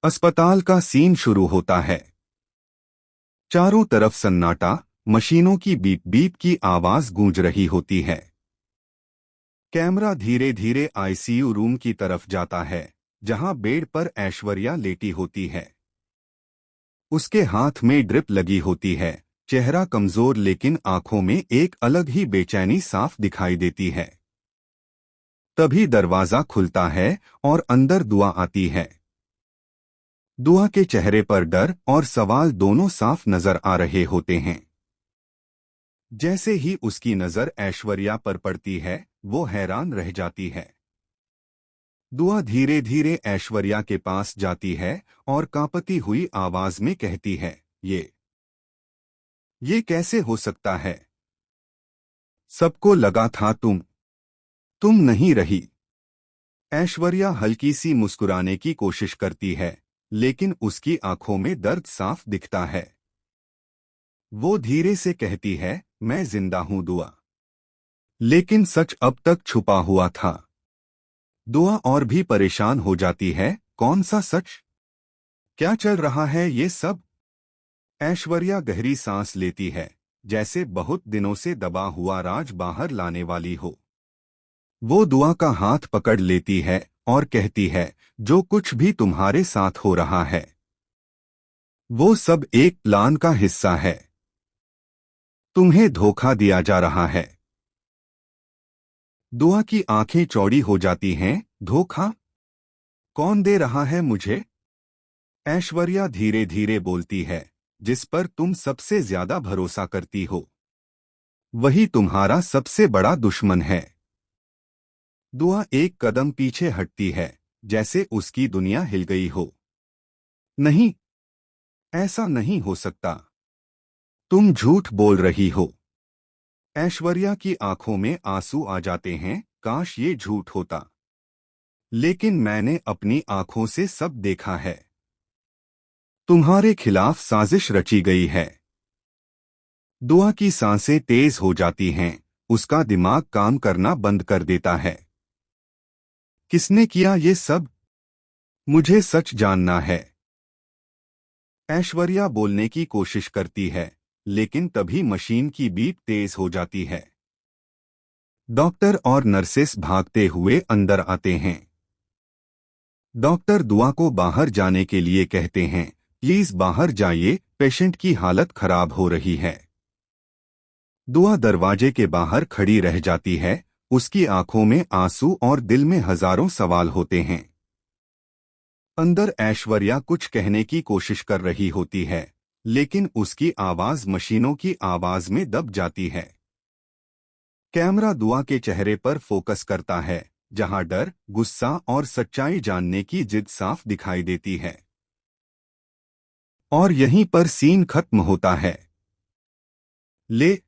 अस्पताल का सीन शुरू होता है। चारों तरफ सन्नाटा, मशीनों की बीप बीप की आवाज गूंज रही होती है। कैमरा धीरे धीरे आईसीयू रूम की तरफ जाता है, जहां बेड पर ऐश्वर्या लेटी होती है। उसके हाथ में ड्रिप लगी होती है, चेहरा कमजोर लेकिन आंखों में एक अलग ही बेचैनी साफ दिखाई देती है। तभी दरवाजा खुलता है और अंदर दुआ आती है। दुआ के चेहरे पर डर और सवाल दोनों साफ नजर आ रहे होते हैं। जैसे ही उसकी नजर ऐश्वर्या पर पड़ती है, वो हैरान रह जाती है। दुआ धीरे धीरे ऐश्वर्या के पास जाती है और कांपती हुई आवाज में कहती है, ये कैसे हो सकता है? सबको लगा था तुम नहीं रही। ऐश्वर्या हल्की सी मुस्कुराने की कोशिश करती है, लेकिन उसकी आंखों में दर्द साफ दिखता है। वो धीरे से कहती है, मैं जिंदा हूं दुआ। लेकिन सच अब तक छुपा हुआ था। दुआ और भी परेशान हो जाती है, कौन सा सच? क्या चल रहा है ये सब? ऐश्वर्या गहरी सांस लेती है, जैसे बहुत दिनों से दबा हुआ राज बाहर लाने वाली हो। वो दुआ का हाथ पकड़ लेती है और कहती है, जो कुछ भी तुम्हारे साथ हो रहा है, वो सब एक प्लान का हिस्सा है। तुम्हें धोखा दिया जा रहा है। दुआ की आंखें चौड़ी हो जाती हैं, धोखा? कौन दे रहा है मुझे? ऐश्वर्या धीरे धीरे बोलती है, जिस पर तुम सबसे ज्यादा भरोसा करती हो, वही तुम्हारा सबसे बड़ा दुश्मन है। दुआ एक कदम पीछे हटती है, जैसे उसकी दुनिया हिल गई हो। नहीं, ऐसा नहीं हो सकता। तुम झूठ बोल रही हो। ऐश्वर्या की आंखों में आंसू आ जाते हैं, काश ये झूठ होता। लेकिन मैंने अपनी आंखों से सब देखा है। तुम्हारे खिलाफ साजिश रची गई है। दुआ की सांसें तेज हो जाती हैं, उसका दिमाग काम करना बंद कर देता है। किसने किया ये सब? मुझे सच जानना है। ऐश्वर्या बोलने की कोशिश करती है, लेकिन तभी मशीन की बीप तेज हो जाती है। डॉक्टर और नर्सेस भागते हुए अंदर आते हैं। डॉक्टर दुआ को बाहर जाने के लिए कहते हैं, प्लीज बाहर जाइए, पेशेंट की हालत खराब हो रही है। दुआ दरवाजे के बाहर खड़ी रह जाती है, उसकी आंखों में आंसू और दिल में हजारों सवाल होते हैं। अंदर ऐश्वर्या कुछ कहने की कोशिश कर रही होती है, लेकिन उसकी आवाज मशीनों की आवाज में दब जाती है। कैमरा दुआ के चेहरे पर फोकस करता है, जहां डर, गुस्सा और सच्चाई जानने की जिद साफ दिखाई देती है। और यहीं पर सीन खत्म होता है। ले